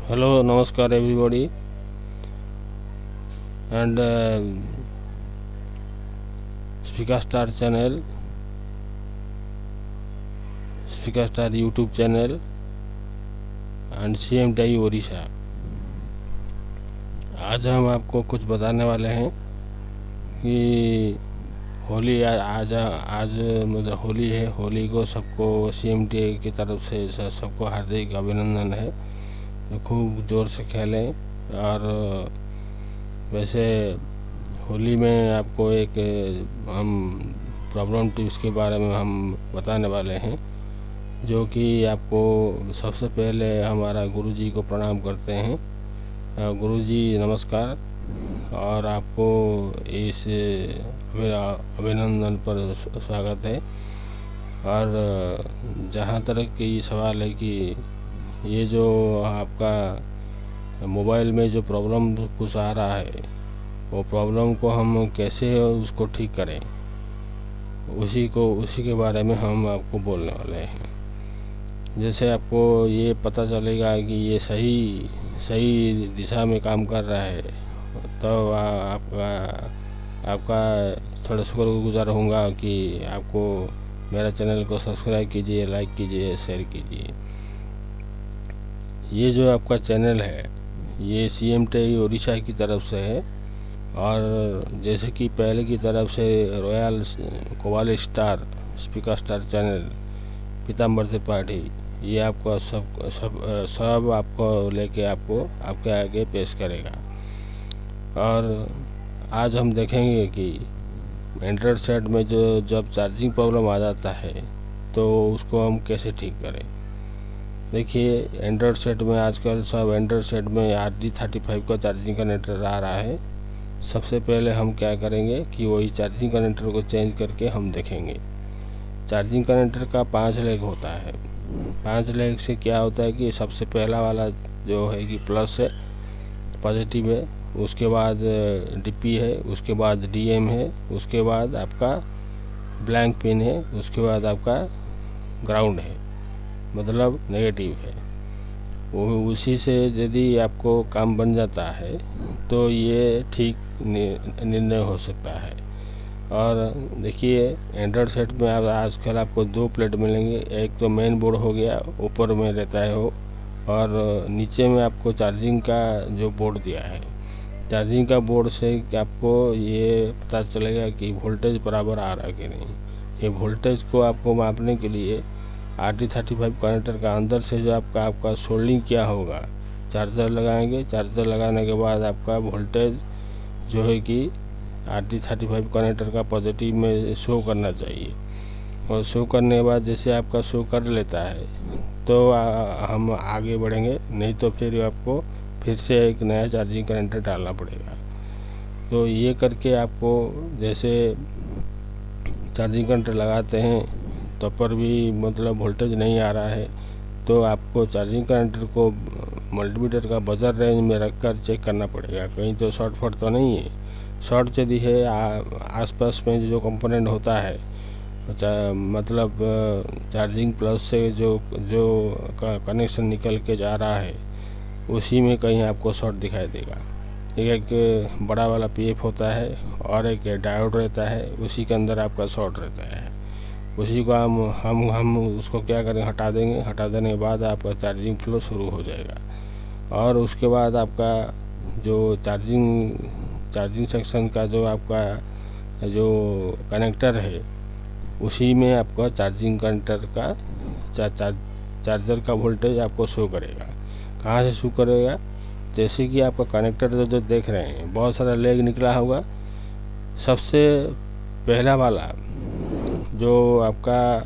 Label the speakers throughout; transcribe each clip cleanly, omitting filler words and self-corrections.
Speaker 1: Hello, namaskar everybody, and Speaker Star channel, Speaker Star YouTube channel, and CMTI Odisha. आज हम आपको कुछ बताने वाले हैं कि होली आज मतलब होली है। होली को सबको CMTI की तरफ से सबको हार्दिक अभिनंदन है। तो खूब ज़ोर से खेलें। और वैसे होली में आपको एक हम प्रॉब्लम टिप्स के बारे में हम बताने वाले हैं, जो कि आपको सबसे पहले हमारा गुरुजी को प्रणाम करते हैं। गुरुजी नमस्कार, और आपको इस अभिनंदन पर स्वागत है। और जहाँ तक कि सवाल है कि ये जो आपका मोबाइल में जो प्रॉब्लम कुछ आ रहा है, वो प्रॉब्लम को हम कैसे उसको ठीक करें, उसी के बारे में हम आपको बोलने वाले हैं। जैसे आपको ये पता चलेगा कि ये सही दिशा में काम कर रहा है, तो आपका थोड़ा शुक्रगुजार होऊंगा कि आपको मेरा चैनल को सब्सक्राइब कीजिए, लाइक कीजिए, शेयर कीजिए। ये जो आपका चैनल है, ये CMTI ओडिशा की तरफ से है। और जैसे कि पहले की तरफ से royal कोवाली star, speaker star channel, पीताम्बर त्रिपाठी, ये आपको सब आपको लेके आपके आगे पेश करेगा। और आज हम देखेंगे कि एंड्रॉयड सेट में जब चार्जिंग प्रॉब्लम आ जाता है, तो उसको हम कैसे ठीक करें। देखिए, एंड्रॉयड सेट में आजकल सब एंड्रॉयड सेट में RJ35 का चार्जिंग कनेक्टर आ रहा है। सबसे पहले हम क्या करेंगे कि वही चार्जिंग कनेक्टर को चेंज करके हम देखेंगे। चार्जिंग कनेक्टर का 5 लेग होता है। 5 लेग से क्या होता है कि सबसे पहला वाला जो है कि प्लस है, पॉजिटिव है, उसके बाद DP है, उसके बाद DM है, उसके बाद आपका ब्लैंक पिन है, उसके बाद आपका ग्राउंड है, मतलब नेगेटिव है। वो उसी से यदि आपको काम बन जाता है, तो ये ठीक निर्णय हो सकता है। और देखिए, एंड्रॉयड सेट में आप आजकल आपको 2 प्लेट मिलेंगे। एक तो मेन बोर्ड हो गया, ऊपर में रहता है वो, और नीचे में आपको चार्जिंग का जो बोर्ड दिया है। चार्जिंग का बोर्ड से आपको ये पता चलेगा कि वोल्टेज बराबर आ रहा है कि नहीं। ये वोल्टेज को आपको मापने के लिए RJ35 कनेक्टर का अंदर से जो आपका सोल्डिंग किया होगा, चार्जर लगाएंगे। चार्जर लगाने के बाद आपका वोल्टेज जो है कि RJ35 कनेक्टर का पॉजिटिव में शो करना चाहिए। और शो करने के बाद जैसे आपका शो कर लेता है, तो हम आगे बढ़ेंगे। नहीं तो फिर आपको फिर से एक नया चार्जिंग कनेक्टर डालना पड़ेगा। तो ये करके आपको जैसे चार्जिंग कनेक्टर लगाते हैं, तो पर भी मतलब वोल्टेज नहीं आ रहा है, तो आपको चार्जिंग कनेक्टर को मल्टीमीटर का बजर रेंज में रखकर चेक करना पड़ेगा, कहीं तो शॉर्ट फट तो नहीं है। शॉर्ट यदि है आसपास में जो कंपोनेंट होता है, मतलब चार्जिंग प्लस से जो कनेक्शन निकल के जा रहा है, उसी में कहीं आपको शॉर्ट दिखाई देगा। एक बड़ा वाला PF होता है और एक डायोड रहता है, उसी के अंदर आपका शॉर्ट रहता है। उसी को हम उसको क्या करें, हटा देंगे। हटा देने के बाद आपका चार्जिंग फ्लो शुरू हो जाएगा। और उसके बाद आपका जो चार्जिंग सेक्शन का जो आपका जो कनेक्टर है, उसी में आपका चार्जिंग कनेक्टर का चार्जर का वोल्टेज आपको शो करेगा। कहाँ से शो करेगा, जैसे कि आपका कनेक्टर जो देख रहे हैं, बहुत सारा लेग निकला होगा। सबसे पहला वाला जो आपका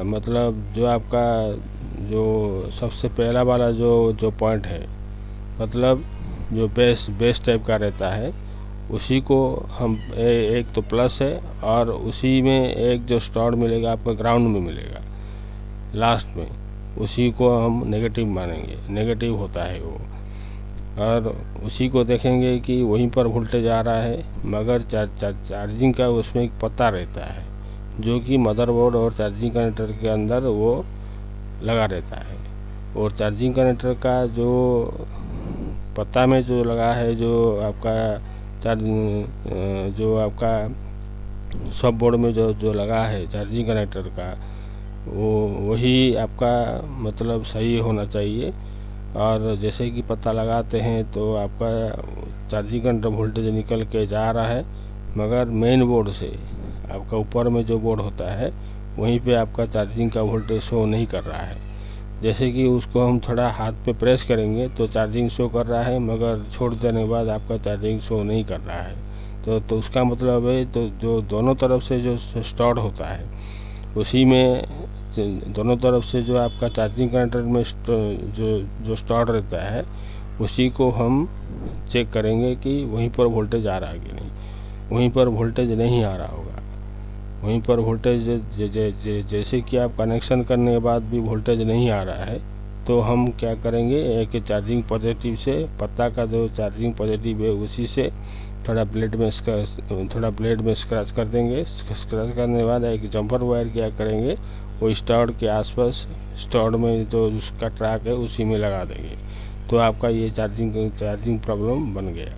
Speaker 1: मतलब जो आपका जो सबसे पहला वाला जो पॉइंट है, मतलब जो बेस टाइप का रहता है, उसी को हम एक तो प्लस है, और उसी में एक जो स्टार मिलेगा आपका ग्राउंड में मिलेगा लास्ट में, उसी को हम नेगेटिव मानेंगे। नेगेटिव होता है वो। और उसी को देखेंगे कि वहीं पर वोल्टेज आ रहा है, मगर चार्जिंग का उसमें एक पता रहता है, जो कि मदरबोर्ड और चार्जिंग कनेक्टर के अंदर वो लगा रहता है। और चार्जिंग कनेक्टर का जो पत्ता में जो लगा है, जो आपका जो आपका सब बोर्ड में जो लगा है चार्जिंग कनेक्टर का, वो वही आपका मतलब सही होना चाहिए। और जैसे कि पता लगाते हैं तो आपका चार्जिंग कनेक्टर वोल्टेज निकल के जा रहा है, मगर मेन बोर्ड से आपका ऊपर में जो बोर्ड होता है वहीं पे आपका चार्जिंग का वोल्टेज शो नहीं कर रहा है। जैसे कि उसको हम थोड़ा हाथ पे प्रेस करेंगे तो चार्जिंग शो कर रहा है, मगर छोड़ देने के बाद आपका चार्जिंग शो नहीं कर रहा है। तो उसका मतलब है तो जो दोनों तरफ से जो स्टोर होता है उसी में दोनों तरफ से जो आपका चार्जिंग कनेक्टर में जो स्टोर रहता है उसी को हम चेक करेंगे कि वहीं पर वोल्टेज आ रहा है कि नहीं। वहीं पर वोल्टेज नहीं आ रहा होगा, वहीं पर वोल्टेज जैसे कि आप कनेक्शन करने के बाद भी वोल्टेज नहीं आ रहा है, तो हम क्या करेंगे, एक चार्जिंग पॉजिटिव से पत्ता का जो चार्जिंग पॉजिटिव है उसी से थोड़ा ब्लेड में स्क्रैच कर देंगे। स्क्रैच करने के बाद एक जंपर वायर क्या करेंगे, वो स्टोर के आसपास स्टोर में जो उसका ट्रैक है उसी में लगा देंगे, तो आपका ये चार्जिंग प्रॉब्लम बन गया।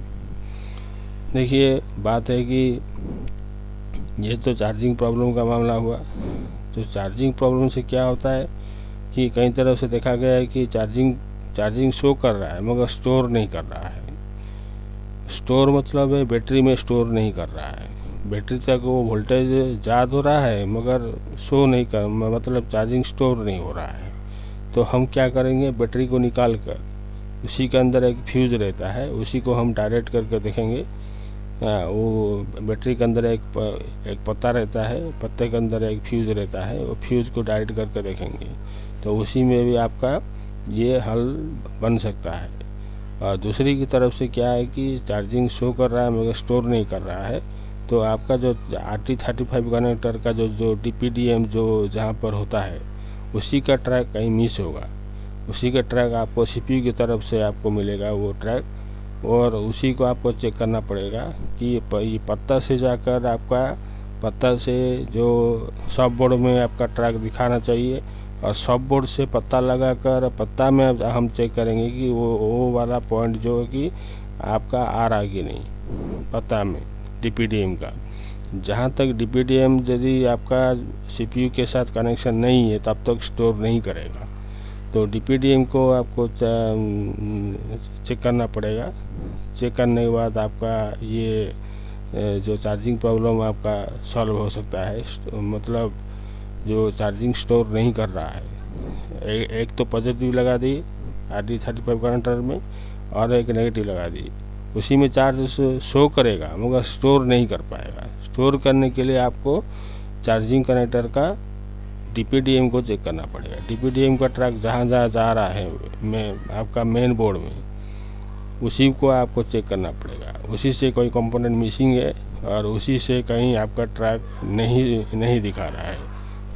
Speaker 1: देखिए बात है कि ये तो चार्जिंग प्रॉब्लम का मामला हुआ। तो चार्जिंग प्रॉब्लम से क्या होता है कि कई तरफ से देखा गया है कि चार्जिंग शो कर रहा है मगर स्टोर नहीं कर रहा है। स्टोर मतलब है बैटरी में स्टोर नहीं कर रहा है, बैटरी तक वो वोल्टेज जा तो रहा है मगर शो नहीं कर, मतलब चार्जिंग स्टोर नहीं हो रहा है। तो हम क्या करेंगे, बैटरी को निकाल कर उसी के अंदर एक फ्यूज़ रहता है, उसी को हम डायरेक्ट करके देखेंगे। वो बैटरी के अंदर एक पत्ता रहता है, पत्ते के अंदर एक फ्यूज़ रहता है, वो फ्यूज़ को डायरेक्ट करके देखेंगे तो उसी में भी आपका ये हल बन सकता है। और दूसरी की तरफ से क्या है कि चार्जिंग शो कर रहा है मगर स्टोर नहीं कर रहा है, तो आपका जो RT35 कनेक्टर का जो DPDM जो जहाँ पर होता है उसी का ट्रैक कहीं मिस होगा। उसी का ट्रैक आपको CPU की तरफ से आपको मिलेगा वो ट्रैक, और उसी को आपको चेक करना पड़ेगा कि ये पत्ता से जाकर आपका पत्ता से जो सब बोर्ड में आपका ट्रैक दिखाना चाहिए, और सब बोर्ड से पत्ता लगाकर पत्ता में हम चेक करेंगे कि वो वाला पॉइंट जो है कि आपका आ रहा कि नहीं पत्ता में DPDM का। जहाँ तक DPDM यदि आपका CPU के साथ कनेक्शन नहीं है तब तक स्टोर नहीं करेगा। तो DPDM को आपको चेक करना पड़ेगा। चेक करने के बाद आपका ये जो चार्जिंग प्रॉब्लम आपका सॉल्व हो सकता है। मतलब जो चार्जिंग स्टोर नहीं कर रहा है, एक तो पॉजिटिव लगा दी RT35 कनेक्टर में और एक नेगेटिव लगा दी, उसी में चार्ज शो करेगा मगर स्टोर नहीं कर पाएगा। स्टोर करने के लिए आपको चार्जिंग कनेक्टर का DPDM को चेक करना पड़ेगा। DPDM का ट्रैक जहाँ जहाँ जा रहा है आपका मेन बोर्ड में, उसी को आपको चेक करना पड़ेगा। उसी से कोई कंपोनेंट मिसिंग है और उसी से कहीं आपका ट्रैक नहीं दिखा रहा है।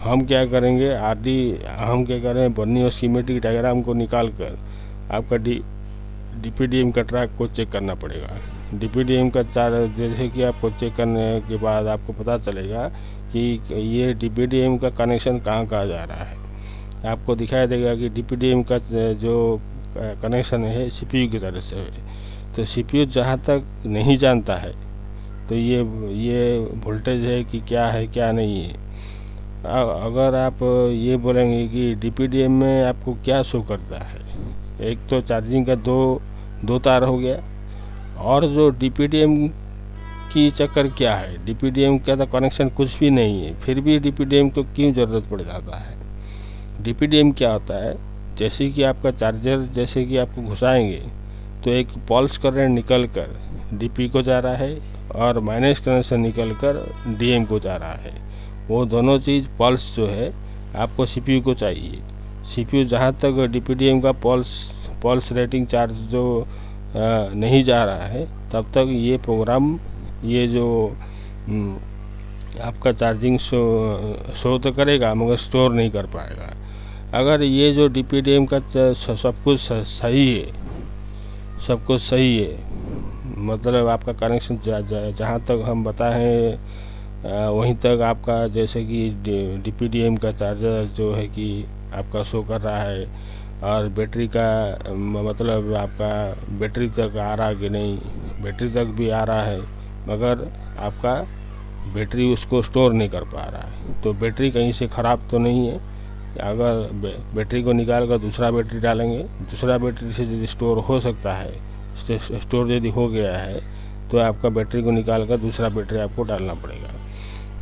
Speaker 1: हम क्या करेंगे, हम क्या करें, बर्निंग और स्कीमेटिक डायग्राम को निकाल कर आपका DPDM का ट्रैक को चेक करना पड़ेगा। DPDM का चार्ज जैसे कि आपको चेक करने के बाद आपको पता चलेगा कि ये DPDM का कनेक्शन कहाँ जा रहा है। आपको दिखाई देगा कि DPDM का जो कनेक्शन है CPU की तरफ से है। तो CPU जहाँ तक नहीं जानता है तो ये वोल्टेज है कि क्या है क्या नहीं है। अगर आप ये बोलेंगे कि DPDM में आपको क्या शो करता है, एक तो चार्जिंग का दो तार हो गया, और जो DPDM की चक्कर क्या है, DPDM का तो कनेक्शन कुछ भी नहीं है, फिर भी DPDM को क्यों ज़रूरत पड़ जाता है। DPDM क्या होता है, जैसे कि आपका चार्जर जैसे कि आपको घुसाएंगे तो एक पल्स करंट निकल कर DP को जा रहा है और माइनस करंट से निकल कर DM को जा रहा है। वो दोनों चीज़ पल्स जो है आपको CPU को चाहिए। CPU जहाँ तक DPDM का पल्स रेटिंग चार्ज जो नहीं जा रहा है तब तक ये प्रोग्राम ये जो आपका चार्जिंग शो तो करेगा मगर स्टोर नहीं कर पाएगा। अगर ये जो DPDM का सब कुछ सही है, मतलब आपका कनेक्शन जहाँ तक हम बताएं वहीं तक आपका, जैसे कि DPDM का चार्जर जो है कि आपका शो कर रहा है, और बैटरी का मतलब आपका बैटरी तक आ रहा कि नहीं, बैटरी तक भी आ रहा है मगर आपका बैटरी उसको स्टोर नहीं कर पा रहा है। तो बैटरी कहीं से ख़राब तो नहीं है। अगर बैटरी को निकाल कर दूसरा बैटरी डालेंगे, दूसरा बैटरी से यदि स्टोर हो सकता है, स्टोर यदि हो गया है, तो आपका बैटरी को निकाल कर दूसरा बैटरी आपको डालना पड़ेगा।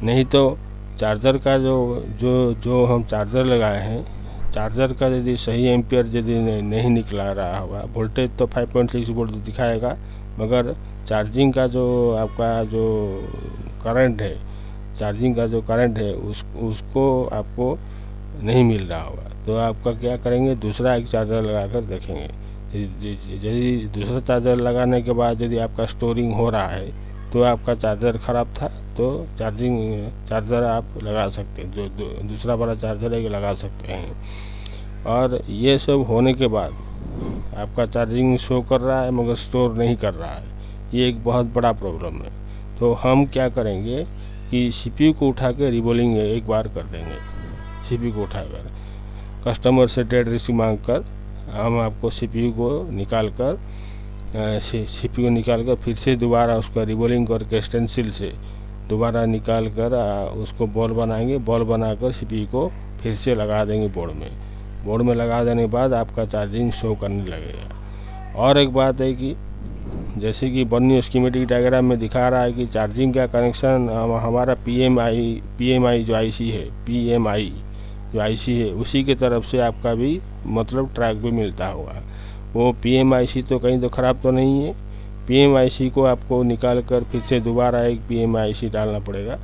Speaker 1: नहीं तो चार्जर का जो हम चार्जर लगाए हैं, चार्जर का यदि सही एम्पियर यदि नहीं निकला रहा होगा, वोल्टेज तो 5.6 वोल्ट दिखाएगा मगर चार्जिंग का जो आपका जो करंट है, चार्जिंग का जो करंट है उसको आपको नहीं मिल रहा होगा। तो आपका क्या करेंगे, दूसरा एक चार्जर लगाकर देखेंगे। यदि दूसरा चार्जर लगाने के बाद यदि आपका स्टोरिंग हो रहा है तो आपका चार्जर ख़राब था, तो चार्जर आप लगा सकते हैं, जो दूसरा वाला चार्जर है लगा सकते हैं। और ये सब होने के बाद आपका चार्जिंग शो कर रहा है मगर स्टोर नहीं कर रहा है, ये एक बहुत बड़ा प्रॉब्लम है। तो हम क्या करेंगे कि सीपीयू को उठा के रिबोलिंग एक बार कर देंगे। सीपीयू को उठाकर कस्टमर से डेट रिसीव मांग कर हम आपको सीपीयू को निकाल कर फिर से दोबारा उसका रिबोलिंग करके स्टेंसिल से दोबारा निकाल कर उसको बॉल बनाएंगे। बॉल बनाकर सीपीयू को फिर से लगा देंगे बोर्ड में लगा देने के बाद आपका चार्जिंग शो करने लगेगा। और एक बात है कि जैसे कि बन्नी स्कीमेटिक डायग्राम में दिखा रहा है कि चार्जिंग का कनेक्शन हमारा PMI जो आईसी है, PMI जो आईसी है उसी के तरफ से आपका भी मतलब ट्रैक भी मिलता होगा। वो PMIC तो कहीं तो ख़राब तो नहीं है। PMIC को आपको निकाल कर फिर से दोबारा एक PMIC डालना पड़ेगा,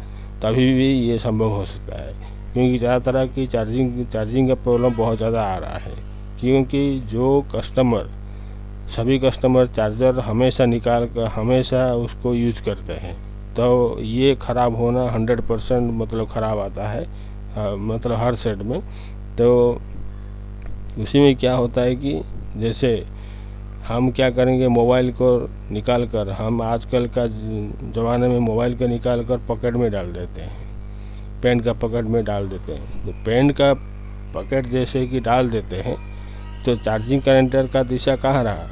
Speaker 1: तभी भी ये संभव हो सकता है। क्योंकि ज़्यादा तरह की चार्जिंग का प्रॉब्लम बहुत ज़्यादा आ रहा है। क्योंकि सभी कस्टमर चार्जर हमेशा निकाल कर हमेशा उसको यूज करते हैं, तो ये ख़राब होना 100% मतलब ख़राब आता है, मतलब हर सेट में। तो उसी में क्या होता है कि जैसे हम क्या करेंगे, मोबाइल को निकाल कर हम आजकल का ज़माने में मोबाइल को निकाल कर पॉकेट में डाल देते हैं, पेन का पॉकेट में डाल देते हैं। तो पेन का पॉकेट जैसे कि डाल देते हैं तो चार्जिंग कनेक्टर का दिशा कहाँ रहा,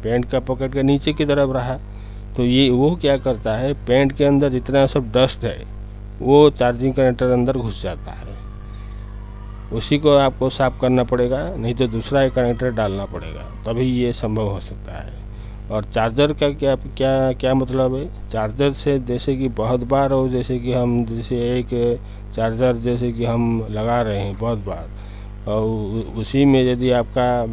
Speaker 1: पेन का पॉकेट के नीचे की तरफ रहा। तो ये वो क्या करता है, पेन के अंदर जितना सब डस्ट है वो चार्जिंग कनेक्टर अंदर घुस जाता है, उसी को आपको साफ करना पड़ेगा, नहीं तो दूसरा एक कनेक्टर डालना पड़ेगा, तभी ये संभव हो सकता है। और चार्जर का क्या मतलब है, चार्जर से जैसे कि बहुत बार हो, जैसे कि हम एक चार्जर जैसे कि हम लगा रहे हैं बहुत बार, और उसी में यदि आपका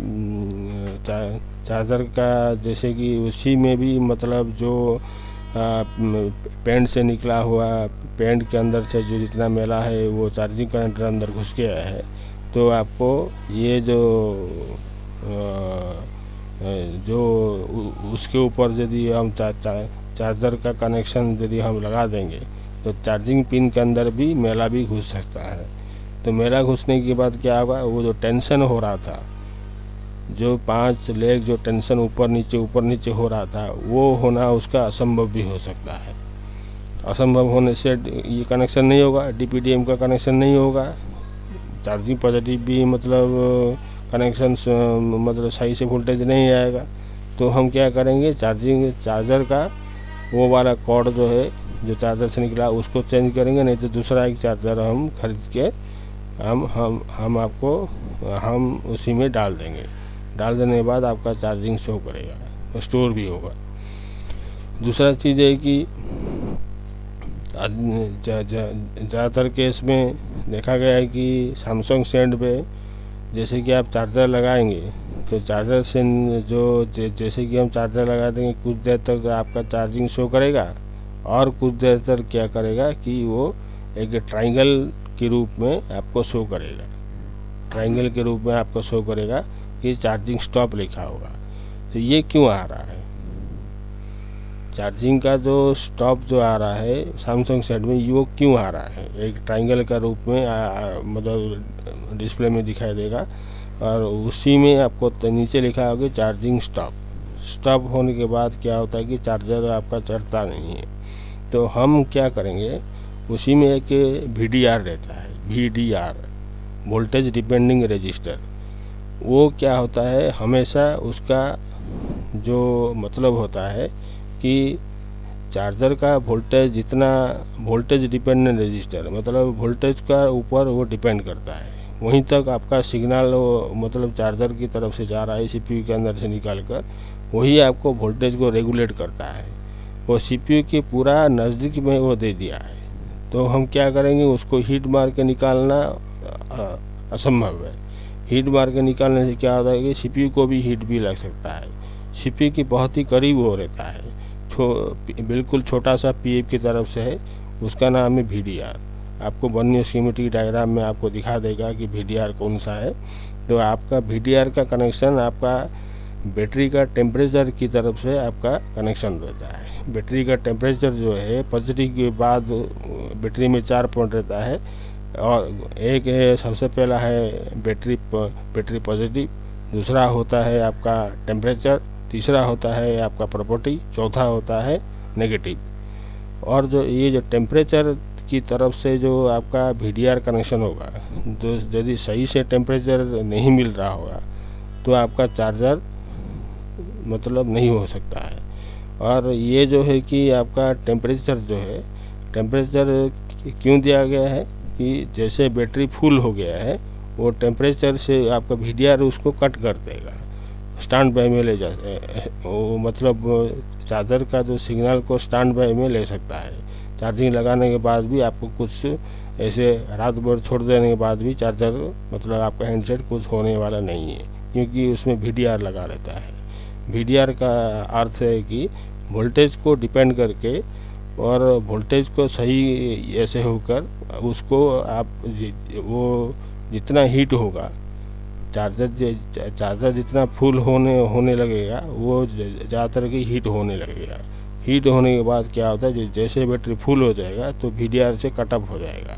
Speaker 1: चार्जर का जैसे कि उसी में भी मतलब जो पेंट से निकला हुआ, पेंट के अंदर से जो जितना मैला है वो चार्जिंग कनेक्टर अंदर घुस गया है, तो आपको ये जो उसके ऊपर यदि हम चार्जर का कनेक्शन यदि हम लगा देंगे तो चार्जिंग पिन के अंदर भी मैला भी घुस सकता है। तो मैला घुसने के बाद क्या होगा, वो जो टेंशन हो रहा था, जो 5 लेग जो टेंशन ऊपर नीचे हो रहा था, वो होना उसका असंभव भी हो सकता है। असंभव होने से ये कनेक्शन नहीं होगा, DPDM का कनेक्शन नहीं होगा, चार्जिंग पॉजिटिव भी मतलब कनेक्शन मतलब सही से वोल्टेज नहीं आएगा। तो हम क्या करेंगे, चार्जर का वो वाला कॉर्ड जो है जो चार्जर से निकला उसको चेंज करेंगे, नहीं तो दूसरा एक चार्जर हम खरीद के हम उसी में डाल देंगे। डाल देने के बाद आपका चार्जिंग शो करेगा, स्टोर भी होगा। दूसरा चीज़ है कि ज़्यादातर केस में देखा गया है कि सैमसंग सेट पे जैसे कि आप चार्जर लगाएंगे तो चार्जर से जैसे कि हम चार्जर लगा देंगे, कुछ देर तक आपका चार्जिंग शो करेगा, और कुछ देर तक क्या करेगा कि वो एक ट्रायंगल के रूप में आपको शो करेगा, ट्रायंगल के रूप में आपको शो करेगा कि चार्जिंग स्टॉप लिखा होगा। तो ये क्यों आ रहा है, चार्जिंग का जो स्टॉप जो आ रहा है सैमसंग सेट में, वो क्यों आ रहा है, एक ट्रायंगल का रूप में मतलब डिस्प्ले में दिखाई देगा, और उसी में आपको नीचे लिखा होगा चार्जिंग स्टॉप होने के बाद क्या होता है कि चार्जर आपका चढ़ता नहीं है। तो हम क्या करेंगे, उसी में एक VDR रहता है, VDR वोल्टेज डिपेंडिंग रजिस्टर। वो क्या होता है, हमेशा उसका जो मतलब होता है कि चार्जर का वोल्टेज जितना, वोल्टेज डिपेंडेंट रजिस्टर, मतलब वोल्टेज का ऊपर वो डिपेंड करता है, वहीं तक आपका सिग्नल वो मतलब चार्जर की तरफ से जा रहा है सीपीयू के अंदर से निकाल कर, वही आपको वोल्टेज को रेगुलेट करता है। वो सीपीयू के पूरा नज़दीक में वो दे दिया है, तो हम क्या करेंगे, उसको हीट मार के निकालना असंभव है। हीट मार के निकालने से क्या होता है कि सीपीयू को भी हीट भी लग सकता है, सीपीयू की बहुत ही करीब हो रहता है, बिल्कुल छोटा सा पीएफ की तरफ से है, उसका नाम है वीडीआर। आपको बर्नियर स्कीमेटिक डायग्राम में आपको दिखा देगा कि वीडीआर कौन सा है। तो आपका वीडीआर का कनेक्शन आपका बैटरी का टेम्परेचर की तरफ से आपका कनेक्शन रहता है। बैटरी का टेम्परेचर जो है पॉजिटिव के बाद बैटरी में 4 पॉइंट रहता है, और एक है सबसे पहला है बैटरी पॉजिटिव, दूसरा होता है आपका टेम्परेचर, तीसरा होता है आपका प्रॉपर्टी, चौथा होता है नेगेटिव। और जो ये जो टेम्परेचर की तरफ से जो आपका वीडीआर कनेक्शन होगा, जो यदि सही से टेम्परेचर नहीं मिल रहा होगा तो आपका चार्जर मतलब नहीं हो सकता है। और ये जो है कि आपका टेम्परेचर जो है, टेम्परेचर क्यों दिया गया है कि जैसे बैटरी फुल हो गया है, वो टेम्परेचर से आपका वीडीआर उसको कट कर देगा, स्टैंड बाय में ले जाए, वो मतलब चार्जर का जो सिग्नल को स्टैंड बाय में ले सकता है। चार्जिंग लगाने के बाद भी आपको कुछ ऐसे रात भर छोड़ देने के बाद भी चार्जर मतलब आपका हैंडसेट कुछ होने वाला नहीं है, क्योंकि उसमें वीडीआर लगा रहता है। वीडीआर का अर्थ है कि वोल्टेज को डिपेंड करके और वोल्टेज को सही ऐसे होकर उसको आप वो जितना हीट होगा, चार्जर जितना फुल होने लगेगा, वो ज़्यादातर की हीट होने लगेगा। हीट होने के बाद क्या होता है, जैसे बैटरी फुल हो जाएगा तो वीडीआर से कटअप हो जाएगा।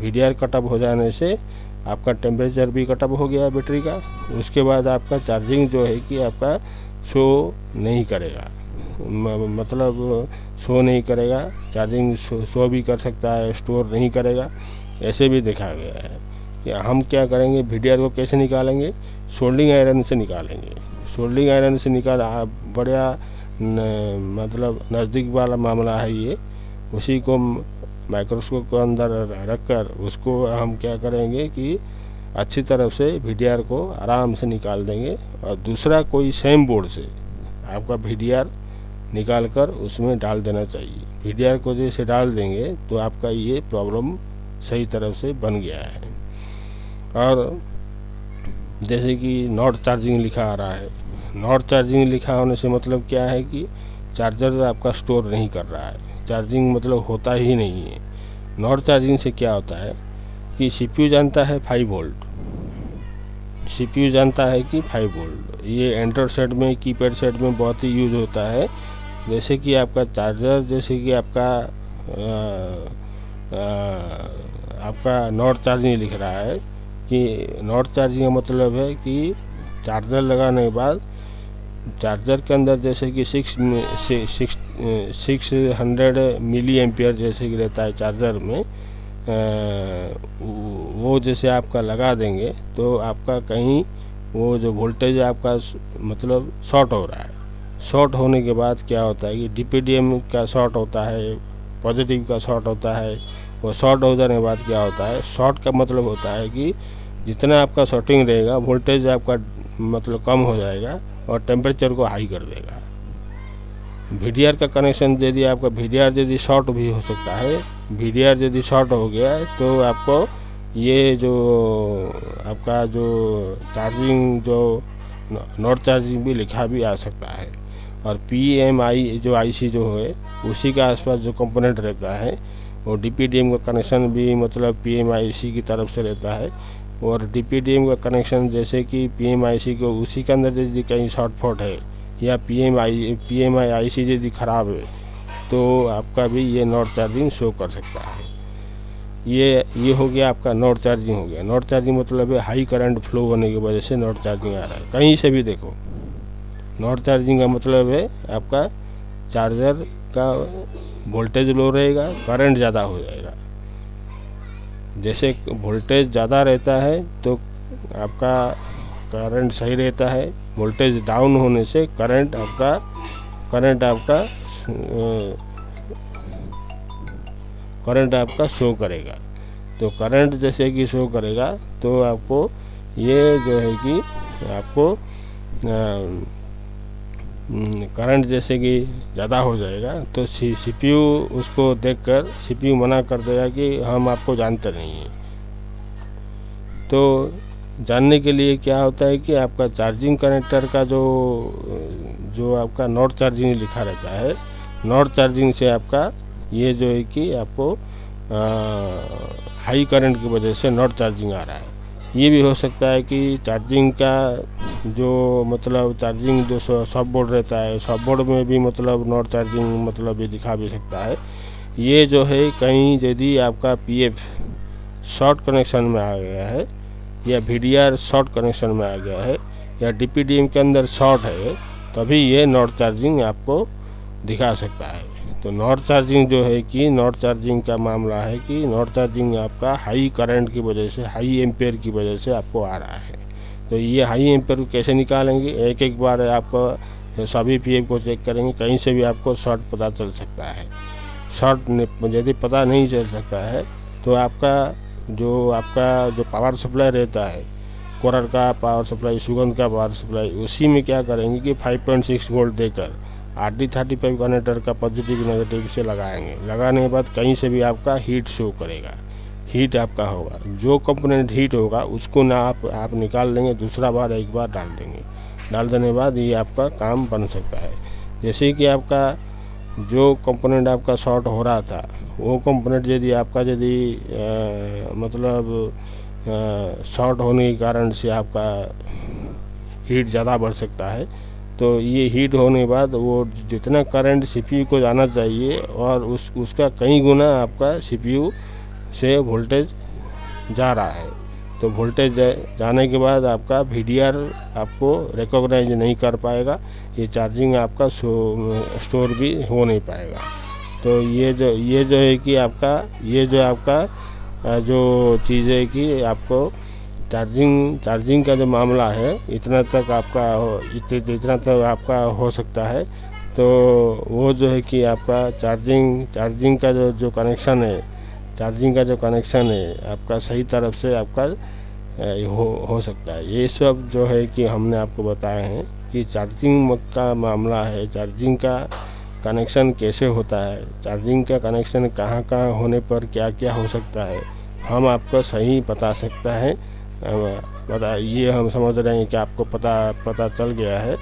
Speaker 1: वीडीआर कटअप हो जाने से आपका टेम्परेचर भी कटअप हो गया बैटरी का। उसके बाद आपका चार्जिंग जो है कि आपका शो नहीं करेगा, मतलब शो नहीं करेगा, चार्जिंग शो भी कर सकता है, स्टोर नहीं करेगा, ऐसे भी देखा गया है। कि हम क्या करेंगे, वीडीआर को कैसे निकालेंगे, सोल्डिंग आयरन से निकालेंगे। सोल्डिंग आयरन से बढ़िया मतलब नज़दीक वाला मामला है ये। उसी को माइक्रोस्कोप के अंदर रखकर उसको हम क्या करेंगे कि अच्छी तरफ से वीडीआर को आराम से निकाल देंगे, और दूसरा कोई सेम बोर्ड से आपका वीडीआर निकाल कर उसमें डाल देना चाहिए। वीडीआर को जैसे डाल देंगे तो आपका ये प्रॉब्लम सही तरफ से बन गया है। और जैसे कि नॉट चार्जिंग लिखा आ रहा है, नॉट चार्जिंग लिखा होने से मतलब क्या है कि चार्जर आपका स्टोर नहीं कर रहा है, चार्जिंग मतलब होता ही नहीं है। नॉट चार्जिंग से क्या होता है कि सीपीयू जानता है 5 वोल्ट, सीपीयू जानता है कि 5 वोल्ट, ये एंड्रॉयड सेट में, कीपैड सेट में बहुत ही यूज होता है। जैसे कि आपका चार्जर, जैसे कि आपका नॉट चार्जिंग लिख रहा है कि नॉट चार्जिंग का मतलब है कि चार्जर लगाने के बाद चार्जर के अंदर जैसे कि 600 मिली एम्पियर जैसे कि रहता है चार्जर में, वो जैसे आपका लगा देंगे तो आपका कहीं वो जो वोल्टेज आपका मतलब शॉर्ट हो रहा है। शॉर्ट होने के बाद क्या होता है कि डीपीडीएम का शॉर्ट होता है, पॉजिटिव का शॉर्ट होता है। वो शॉर्ट हो जाने के बाद क्या होता है, शॉर्ट का मतलब होता है कि जितना आपका शॉर्टिंग रहेगा वोल्टेज आपका मतलब कम हो जाएगा और टेम्परेचर को हाई कर देगा। वीडीआर का कनेक्शन यदि आपका वीडीआर यदि शॉर्ट भी हो सकता है, वीडीआर यदि शॉर्ट हो गया तो आपको ये जो आपका जो चार्जिंग जो नॉट चार्जिंग भी लिखा भी आ सकता है। और पीएमआई जो आईसी जो है उसी के आसपास जो कंपोनेंट रहता है वो डीपीडीएम का कनेक्शन भी मतलब पीएमआईसी की तरफ से रहता है। और डीपीडीएम का कनेक्शन जैसे कि पीएमआईसी को उसी के अंदर यदि कहीं शॉर्ट फॉट है या पीएमआईसी यदि ख़राब है तो आपका भी ये नॉट चार्जिंग शो कर सकता है। ये हो गया आपका नॉट चार्जिंग हो गया। नॉट चार्जिंग मतलब है हाई करंट फ्लो होने की वजह से नॉट चार्जिंग आ रहा है। कहीं से भी देखो, नॉट चार्जिंग का मतलब है आपका चार्जर का वोल्टेज लो रहेगा, करंट ज़्यादा हो जाएगा। जैसे वोल्टेज ज़्यादा रहता है तो आपका करंट सही रहता है। वोल्टेज डाउन होने से करंट आपका शो करेगा। तो करंट जैसे कि शो करेगा तो आपको ये जो है कि आपको करंट जैसे कि ज़्यादा हो जाएगा तो सीपीयू उसको देखकर सीपीयू मना कर देगा कि हम आपको जानते नहीं हैं। तो जानने के लिए क्या होता है कि आपका चार्जिंग कनेक्टर का जो आपका नॉट चार्जिंग लिखा रहता है, नॉट चार्जिंग से आपका ये जो है कि आपको हाई करंट की वजह से नॉट चार्जिंग आ रहा है। ये भी हो सकता है कि चार्जिंग का जो मतलब चार्जिंग जो सब बोर्ड रहता है, सब बोर्ड में भी मतलब नॉट चार्जिंग मतलब ये दिखा भी सकता है। ये जो है कहीं यदि आपका पीएफ शॉर्ट कनेक्शन में आ गया है या वीडीआर शॉर्ट कनेक्शन में आ गया है या डीपीडीएम के अंदर शॉर्ट है, तभी ये नॉट चार्जिंग आपको दिखा सकता है। तो नॉट चार्जिंग जो है कि नॉट चार्जिंग का मामला है कि नॉट चार्जिंग आपका हाई करंट की वजह से, हाई एम्पेयर की वजह से आपको आ रहा है। तो ये हाई एम्पेयर को कैसे निकालेंगे, एक बार आपको सभी पीएफ को चेक करेंगे, कहीं से भी आपको शॉर्ट पता चल सकता है। शॉर्ट यदि पता नहीं चल सकता है तो आपका जो पावर सप्लाई रहता है, कोरर का पावर सप्लाई, सुगंध का पावर सप्लाई, उसी में क्या करेंगे कि 5.6 वोल्ट देकर RD35 कनेक्टर का पॉजिटिव नेगेटिव से लगाएंगे। लगाने के बाद कहीं से भी आपका हीट शो करेगा, हीट आपका होगा। जो कंपोनेंट हीट होगा उसको ना आप निकाल लेंगे, दूसरा बार एक बार डाल देंगे। डाल देने के बाद ये आपका काम बन सकता है। जैसे कि आपका जो कंपोनेंट आपका शॉर्ट हो रहा था, वो कंपोनेंट यदि मतलब शॉर्ट होने के कारण से आपका हीट ज़्यादा बढ़ सकता है। तो ये हीट होने के बाद वो जितना करंट सीपीयू को जाना चाहिए और उसका कई गुना आपका सीपीयू से वोल्टेज जा रहा है। तो वोल्टेज जाने के बाद आपका वीडीआर आपको रिकॉग्नाइज नहीं कर पाएगा, ये चार्जिंग आपका स्टोर भी हो नहीं पाएगा। तो ये जो है कि आपका जो चीज़ है कि आपको चार्जिंग का जो मामला है इतना तक आपका हो सकता है। तो वो जो है कि आपका चार्जिंग का जो कनेक्शन है, चार्जिंग का जो कनेक्शन है आपका सही तरफ से आपका हो सकता है। ये सब जो है कि हमने आपको बताए हैं कि चार्जिंग का मामला है, चार्जिंग का कनेक्शन कैसे होता है, चार्जिंग का कनेक्शन कहाँ कहाँ होने पर क्या क्या हो सकता है, हम आपको सही बता सकता है। ये हम समझ रहे हैं कि आपको पता चल गया है।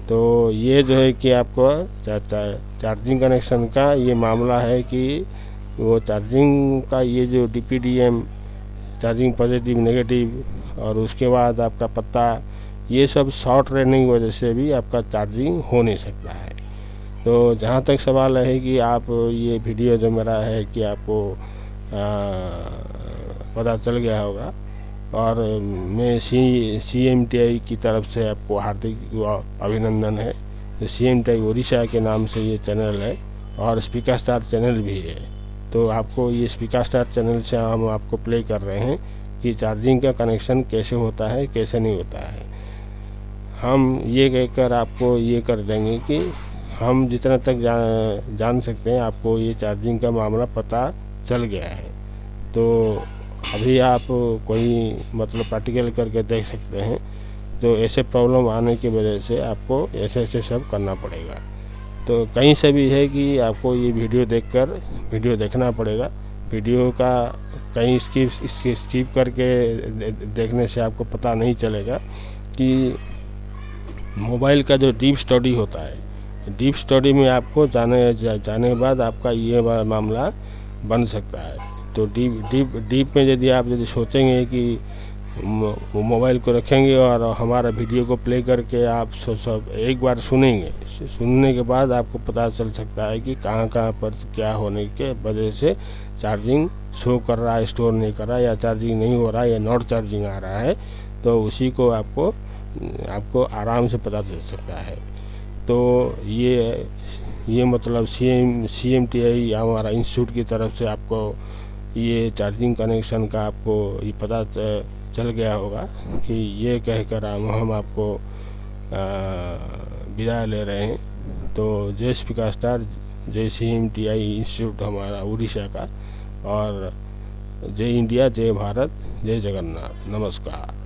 Speaker 1: तो ये जो है कि आपको चार्जिंग कनेक्शन का ये मामला है कि वो चार्जिंग का ये जो डीपीडीएम चार्जिंग पॉजिटिव नेगेटिव और उसके बाद आपका पत्ता, ये सब शॉर्ट रहने की वजह से भी आपका चार्जिंग हो नहीं सकता है। तो जहाँ तक सवाल है कि आप ये वीडियो जो मेरा है कि आपको पता चल गया होगा, और मैं CMTI की तरफ से आपको हार्दिक अभिनंदन है। तो CMTI उड़ीसा के नाम से ये चैनल है और स्पीकर स्टार चैनल भी है। तो आपको ये स्पीकर स्टार चैनल से हम आपको प्ले कर रहे हैं कि चार्जिंग का कनेक्शन कैसे होता है, कैसे नहीं होता है। हम ये कहकर आपको ये कर देंगे कि हम जितना तक जान सकते हैं आपको ये चार्जिंग का मामला पता चल गया है। तो अभी आप कोई मतलब प्रैक्टिकल करके देख सकते हैं। तो ऐसे प्रॉब्लम आने की वजह से आपको ऐसे सब करना पड़ेगा। तो कहीं से भी है कि आपको ये वीडियो देखना पड़ेगा। वीडियो का कहीं स्किप करके देखने से आपको पता नहीं चलेगा कि मोबाइल का जो डीप स्टडी होता है, डीप स्टडी में आपको जाने के बाद आपका ये मामला बन सकता है। तो डीप में यदि सोचेंगे कि मोबाइल को रखेंगे और हमारा वीडियो को प्ले करके आप सब एक बार सुनेंगे, सुनने के बाद आपको पता चल सकता है कि कहाँ पर क्या होने के वजह से चार्जिंग शो कर रहा है, स्टोर नहीं कर रहा है, या चार्जिंग नहीं हो रहा है, या नॉट चार्जिंग आ रहा है। तो उसी को आपको आराम से पता चल सकता है। तो ये मतलब CMTI हमारा इंस्टीट्यूट की तरफ से आपको ये चार्जिंग कनेक्शन का आपको ये पता चल गया होगा कि ये कहकर हम आपको विदाई ले रहे हैं। तो जय स्पीकर स्टार, जय CMTI इंस्टीट्यूट हमारा उड़ीसा का, और जय इंडिया, जय भारत, जय जगन्नाथ। नमस्कार।